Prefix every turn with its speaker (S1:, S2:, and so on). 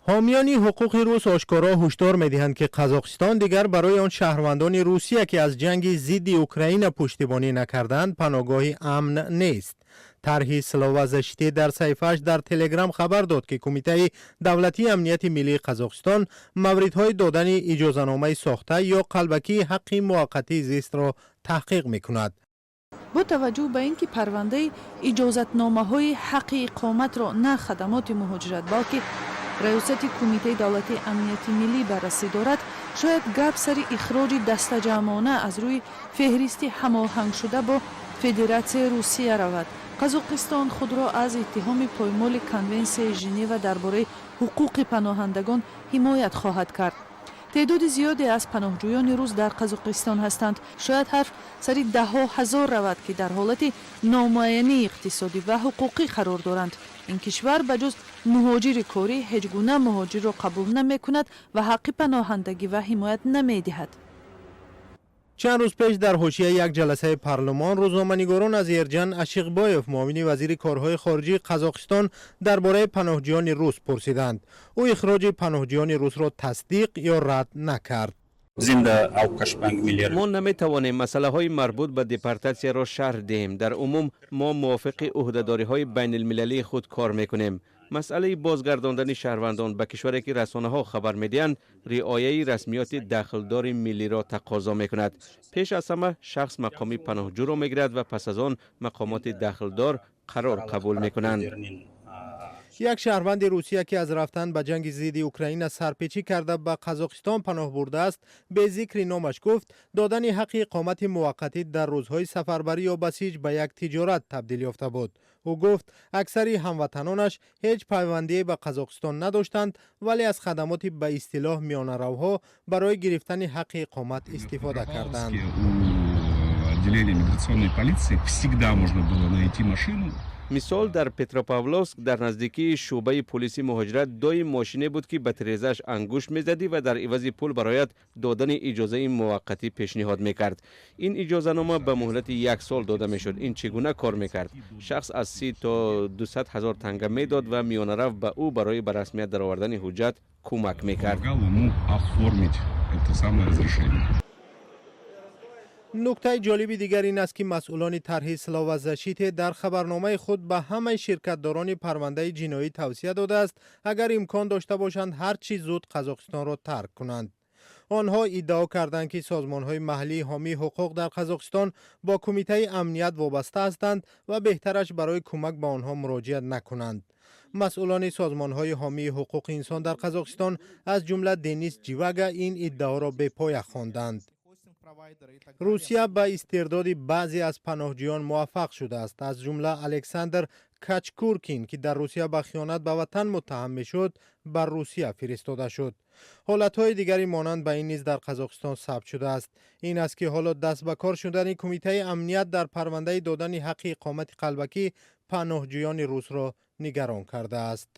S1: حامیان حقوق روس آشکارا هشدار می‌دهند که قزاقستان دیگر برای آن شهروندان روسیه که از جنگ ضد اوکراین پشتیبانی نکردند پناهگاهی امن نیست. طرح سلاوزشتی در صفحه‌اش در تلگرام خبر داد که کمیته دولتی امنیت ملی قزاقستان موردهای دادن اجازهنامه ساخته یا قلبکی حق موقتی زیست را تحقیق می‌کند.
S2: با توجه به اینکه پرونده اجازتنامه‌های حق اقامت را نه خدمات مهاجرت بلکه ریاست کمیته دولتی امنیت ملی بررسی دارد، شاید گپ سر اخراج دستجمعانه از روی فهرست هماهنگ شده با فدراسیون روسیه رود. قزاقستان خود را از اتهام پایمال کنونسیون ژنو درباره حقوق پناهندگان حمایت خواهد کرد. تعداد زیادی از پناهجویان روس در قزاقستان هستند. شاید حرف سری ده‌ها هزار رود که در حالت نامعینی اقتصادی و حقوقی قرار دارند. این کشور بجز مهاجر کاری هیچ گونه مهاجر را قبول نمی کند و حق پناهندگی و حمایت نمی دهد.
S1: چند روز پیش در حاشیه یک جلسه پارلمان روزنامه‌نگاران از ایرجان اشیقبایف معاون وزیر کارهای خارجه قزاقستان درباره پناهجویان روس پرسیدند. او اخراج پناهجویان روس را تصدیق یا رد نکرد.
S3: ما نمیتوانیم مسئله های مربوط به دیپارتاسیا را شرح دهیم. در عموم ما موافق عهدهداری های بین المللی خود کار میکنیم. مسئله بازگرداندن شهروندان به کشوری که رسانه ها خبر میدهند رعایت رسمیات داخلدار ملی را تقاضا میکند. پیش از همه شخص مقامی پناهجو را میگیرد و پس از آن مقامات داخلدار قرار قبول میکنند.
S1: یک شهروند روسیه که از رفتن به جنگ ضد اوکراین سرپیچی کرده به قزاقستان پناه برده است به ذکر نامش گفت دادن حق اقامت موقتی در روزهای سفربری یا بسیج به یک تجارت تبدیل یافته بود. او گفت اکثر هموطنانش هیچ پیوندی به قزاقستان نداشتند ولی از خدمات به اصطلاح میانه‌روها برای گرفتن حق اقامت استفاده کردند.
S3: مثال در پتروپاولوسک در نزدیکی شعبه پلیس مهاجرت دوی ماشینی بود که به تریزش انگوش میزدی و در عوض پول برایت دادن اجازه موقتی پیشنهاد میکرد. این اجازه نامه به مهلت 1 سال داده میشد. این چگونه کار میکرد؟ شخص از 30 تا 200 هزار تنگه میداد و میانه رو به او برای به رسمیت درآوردن حجت کمک میکرد.
S1: نکته جالب دیگر این است که مسئولان طرح سلاوزشیت در خبرنامه خود به همه شرکتداران پرونده جنایی توصیه داده است اگر امکان داشته باشند هر چی زود قزاقستان را ترک کنند. آنها ادعا کردند که سازمان‌های محلی حامی حقوق در قزاقستان با کمیته امنیت وابسته هستند و بهترش برای کمک به آنها مراجعه نکنند. مسئولان سازمان‌های حامی حقوق انسان در قزاقستان از جمله دنیس جیوگا این ادعا را به پای خواندند. روسیه به استرداد بعضی از پناهجویان موفق شده است، از جمله الکساندر کاچکورکین که در روسیه به خیانت به وطن متهم میشد بر روسیه فرستاده شد. حالتهای دیگری مانند به این نیز در قزاقستان ثبت شده است. این است که حالا دست به کار شدن کمیته امنیت در پرونده دادن حق اقامت قلبکی پناهجویان روس را نگران کرده است.